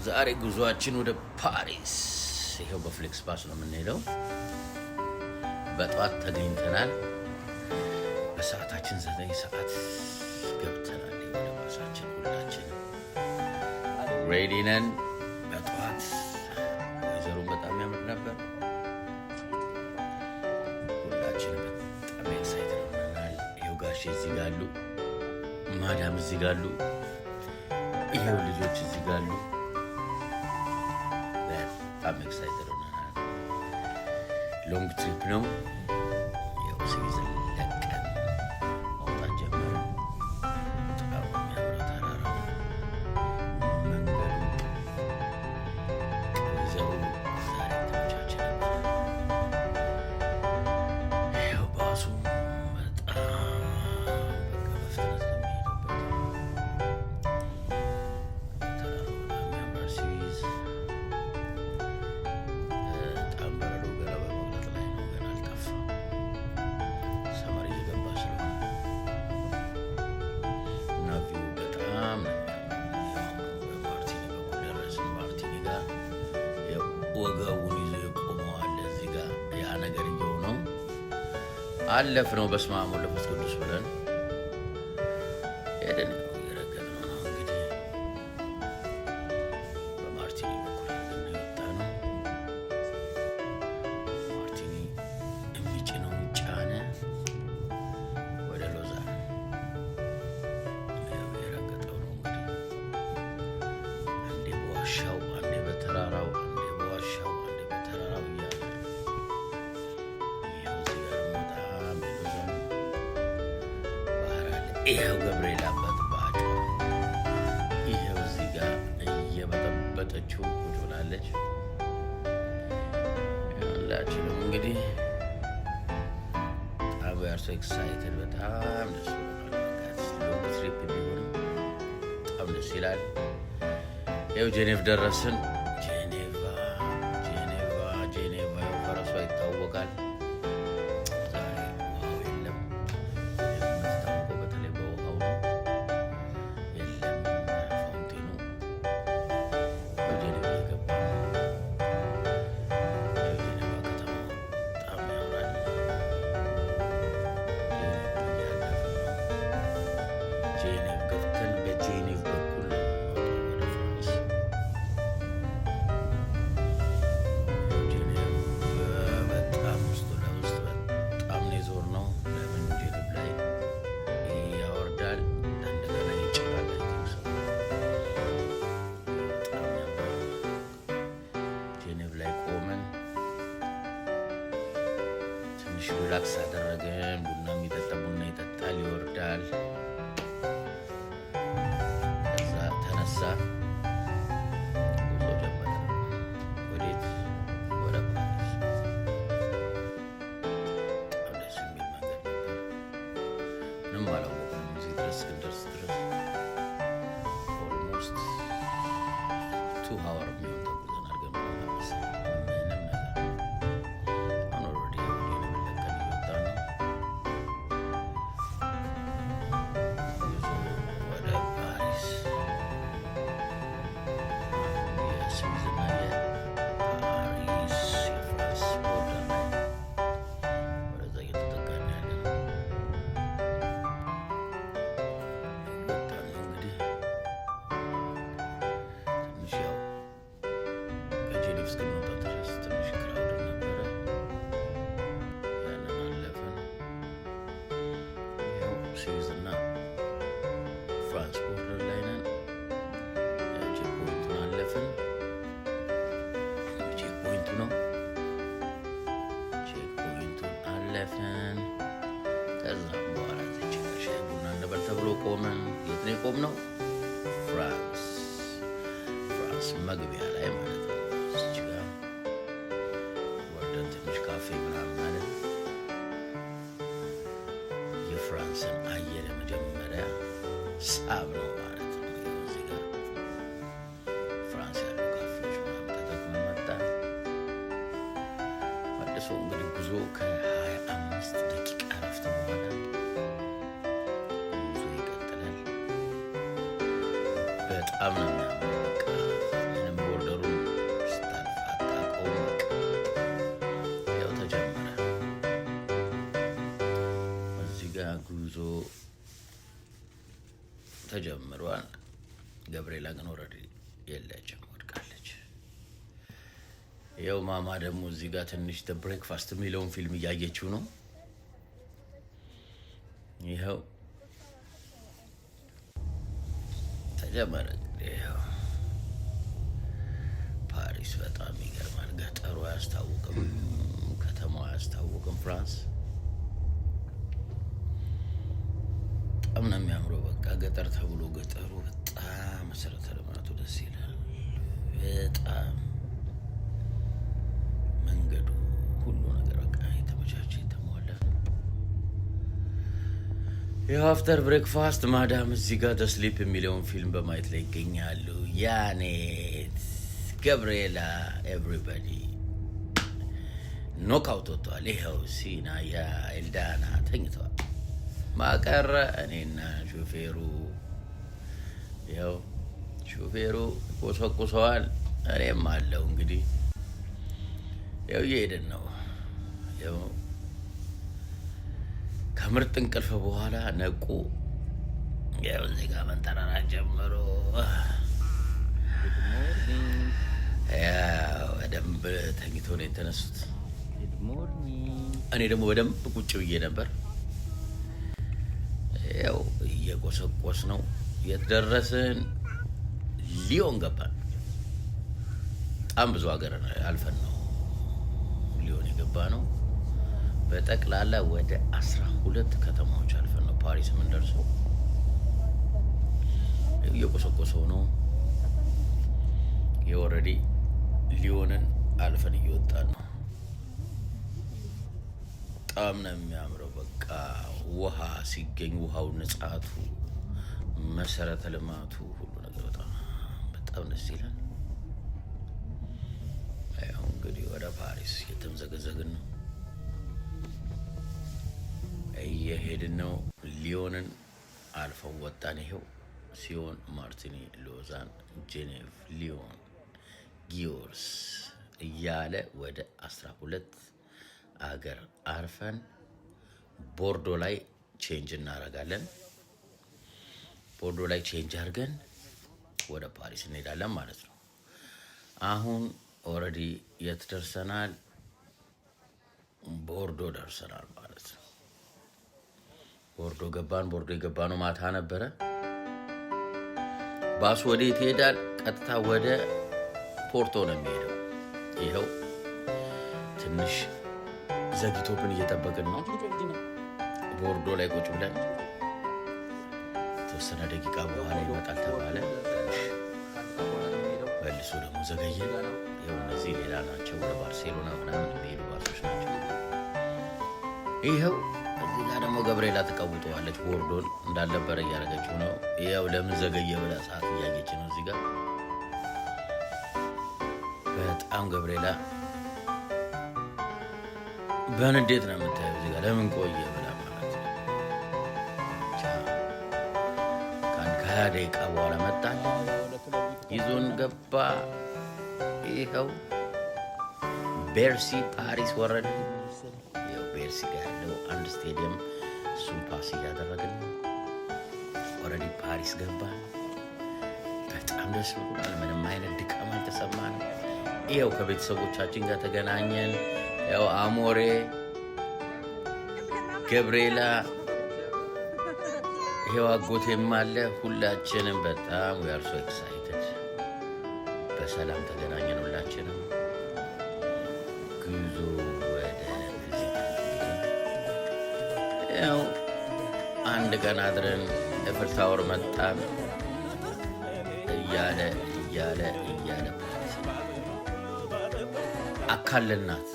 ዛሬ ጉዟችን ወደ ፓሪስ ይሄው በፍሌክስ ባስ ነው የምንሄደው። በጠዋት ተገኝተናል። በሰዓታችን 9 ሰዓት ገብተናል ወደ ባሳችን። ሁላችን ሬዲ ነን። በጠዋት ወይዘሮን በጣም ያምር ነበር። ሁላችን በጣም ኤክሳይትድ ሆነናል። ይሄው ጋሼ እዚህ ጋር አሉ፣ ማዳም እዚህ ጋር አሉ፣ ይሄው ልጆች እዚህ ጋር አሉ። በጣም ኤክሳይትድ ሆነናል። ሎንግ ትሪፕ ነው። ያው ስዊዝን ለቀን መውጣት ጀመርን። በጣም የሚያምረው ተራራው፣ መንገዱ፣ ወይዘሮ ዛሬ ተመቻችን ነበር። ያው ባሱ በጣም በቃ በፍጥነት ነው የሚሄድበት። ተራራው በጣም የሚያምራል። ስዊዝ በጣም በረዶ ገና በመውጣት ላይ ነው። ገና አልጠፋም። ሰመር እየገባ ስለሆነ እና ቪው በጣም ነው የሚያምረው። በማርቲኒ በኩል ደረስን። ማርቲኒ ጋር ወገቡን ይዞ የቆመው አለ እዚህ ጋር ያ ነገር እየሆነው አለፍነው። በስመ አብ ወወልድ ወመንፈስ ቅዱስ ብለን ሄደን እየረገጥነው ነው እንግዲህ በማርቲኒ በኩል አድርገን ነው የወጣነው። ማርቲኒ የሚጭነውን ጫነ ወደ ሎዛን ያው የረገጠው ነው እንግዲህ አንዴ በዋሻው አንዴ በተራራው አንዴ በዋሻው አንዴ በተራራው እያለ ይኸው እዚህ ጋር ደግሞ በጣም የሎዛን ባህር አለ። ይኸው ገብርኤል አባት በአጫ ይኸው እዚህ ጋር እየበጠበጠችው ቁጭ ብላለች። ሁላችንም እንግዲህ በጣም we are so excited። በጣም ደስ ብሎናል። በቃ ሎንግ ትሪፕ ቢሆንም በጣም ደስ ይላል። ይኸው ጄኔቭ ደረስን። ጄኔቫ ያው ፈረሷ ይታወቃል። ዛሬ ውሃው የለም። የምትታወቀው በተለይ በውሃው ነው። የለም ፋውንቴኑ። ያው ጄኔቭ እየገባ ነው። ያው ጄኔቫ ከተማ በጣም ያምራል። ጄኔቭ እያለፍን ነው። ጄኔቭ ገብተን በጄኔቭ በኩል ወጣን ወደ ፍራንስ። ያው ጄኔቭ በጣም ውስጥ ለውስጥ በጣም ነው የዞርነው። ለምን ጄኔቭ ላይ ያወርዳል እንደገና ይጭናል። አይ ቲንክ ሶ በጣም ያምራል። ጄኔቭ ላይ ቆመን ትንሽ ሪላክስ አደረገን። ቡና የሚጠጣ ቡና ይጠጣል፣ ይወርዳል። ከዛ ተነሳ፣ ጉዞ ጀመረ። ወዴት? ወደ ፓሪስ። በጣም ደስ የሚል መንገድ ነበር። ምንም አላወቅንም እዚህ ድረስ እስክንደርስ ድረስ ኦልሞስት 2 hour የሚሆን ተጉዘናል። ግን ምንም ነገር አሁን ኦልሬዲ ጄኔቭን ለቀን እየወጣን ነው። ጉዞ ወደ ፓሪስ የስዊዝና የፓሪስ የፍራንስ ቦርደር ላይ ወደዛ እየተጠጋን ያለ ነው። እየወጣን ነው እንግዲህ ትንሽ ያው ከጄኔቭ እስክንወጣ ድረስ ትንሽ ክራውድ ነበረ። ያንን አለፍን። ይኸው ስዊዝና ፍራንስ ቦርደር ላይ ነን። ያው ቼክ ፖይንቱን አለፍን። ቼክ ፖይንቱ ነው። ቼክ ፖይንቱን አለፍን። ከዛም በኋላ እዚች ጋር ሻይ ቡና እንበል ተብሎ ቆመን። የት ነው የቆምነው? ፍራንስ መግቢያ ላይ ማለት ነው። እዚች ጋር ወርደን ትንሽ ካፌ ምናምን ማለት የፍራንስን አየር መጀመሪያ ሳብ ነው ማለት ነው። ይኸው እዚህ ጋር ፍራንስ ያሉ ካፌዎች ምናምን ተጠቅመን መጣን። መልሶ እንግዲህ ጉዞ ከ25 ደቂቃ እረፍት በኋላ ጉዞ ይቀጥላል። በጣም ነው የሚያምረው። በቃ ምንም ጉዞ ተጀምሯል። ገብርኤላ ግን ኦልሬዲ የለችም፣ ወድቃለች። ያው ማማ ደግሞ እዚህ ጋር ትንሽ ደ ብሬክፋስት የሚለውን ፊልም እያየችው ነው። ይኸው ተጀመረ። ይኸው ፓሪስ በጣም ይገርማል። ገጠሩ አያስታውቅም፣ ከተማው አያስታውቅም። ፍራንስ በጣም ነው የሚያምረው። በቃ ገጠር ተብሎ ገጠሩ በጣም መሰረተ ልማቱ ደስ ይላል። በጣም መንገዱ፣ ሁሉ ነገር በቃ የተመቻቸ የተሟላ። ይኸው አፍተር ብሬክፋስት ማዳም እዚህ ጋር ደስሊፕ የሚለውን ፊልም በማየት ላይ ይገኛሉ። ያኔት፣ ገብርኤላ፣ ኤቭሪባዲ ኖክአውት ወጥተዋል። ይኸው ሲና፣ ያ ኤልዳና ተኝተዋል። ማቀረ እኔና ሹፌሩ። ይኸው ሹፌሩ ቆሰቁሰዋል፣ እኔም አለው። እንግዲህ ያው እየሄድን ነው። ያው ከምርጥ እንቅልፍ በኋላ ነቁ። ያው እዚህ ጋር መንጠራራት ጀምሮ ያው በደንብ ተኝቶ ነው የተነሱት። እኔ ደግሞ በደንብ ቁጭ ብዬ ነበር። ያው እየቆሰቆስ ነው። የት ደረስን? ሊዮን ገባን። በጣም ብዙ ሀገር አልፈን ነው ሊዮን የገባ ነው። በጠቅላላ ወደ 12 ከተማዎች አልፈን ነው ፓሪስ የምንደርሰው። እየቆሰቆሰው ነው። የኦልሬዲ ሊዮንን አልፈን እየወጣን ነው። በጣም ነው የሚያምረው። በቃ ውሃ ሲገኝ ውሃው፣ ንጻቱ፣ መሰረተ ልማቱ፣ ሁሉ ነገር በጣም ደስ ይላል። ያው እንግዲህ ወደ ፓሪስ የተምዘገዘግን ነው፣ እየሄድን ነው። ሊዮንን አልፈው ወጣን። ይሄው ሲዮን፣ ማርቲኒ፣ ሎዛን፣ ጄኔቭ፣ ሊዮን፣ ጊዮርስ እያለ ወደ 12 አገር አርፈን ቦርዶ ላይ ቼንጅ እናደርጋለን። ቦርዶ ላይ ቼንጅ አድርገን ወደ ፓሪስ እንሄዳለን ማለት ነው። አሁን ኦልሬዲ የት ደርሰናል? ቦርዶ ደርሰናል ማለት ነው። ቦርዶ ገባን። ቦርዶ የገባነው ማታ ነበረ። ባሱ ወዴት ይሄዳል? ቀጥታ ወደ ፖርቶ ነው የሚሄደው። ይኸው ትንሽ ዘግቶብን እየጠበቅን ነው። ቦርዶ ላይ ቁጭ ብለን የተወሰነ ደቂቃ በኋላ ይመጣል ተባለ። መልሶ ደግሞ ዘገየ። ይኸው እነዚህ ሌላ ናቸው፣ ወደ ባርሴሎና ምናምን የሚሄዱ ባሶች ናቸው። ይኸው እዚህ ጋር ደግሞ ገብርኤላ ተቀውጠዋለች። ቦርዶን እንዳልነበረ እያደረገችው ነው። ይኸው ለምን ዘገየ ብላ ሰዓት እያየች ነው። እዚህ ጋር በጣም ገብርኤላ በንዴት ነው የምታየው። እዚህ ጋር ለምን ቆየ ብላ ማለት ነው። ከ20 ደቂቃ በኋላ መጣለን፣ ይዞን ገባ። ይኸው ቤርሲ ፓሪስ ወረደ። ይኸው ቤርሲ ጋር ያለው አንድ ስቴዲየም፣ እሱን ፓስ እያደረግን ነው። ኦልሬዲ ፓሪስ ገባን። በጣም ደስ ብሎናል። ምንም አይነት ድካም አልተሰማንም። ይኸው ከቤተሰቦቻችን ጋር ተገናኘን። ያው አሞሬ፣ ገብርኤላ፣ ይኸው አጎቴም አለ። ሁላችንም በጣም we are so excited። በሰላም ተገናኘን ሁላችንም። ጉዞ ወደ ያው አንድ ቀን አድረን ኤፍል ታወር መጣን። እያለ አካልናት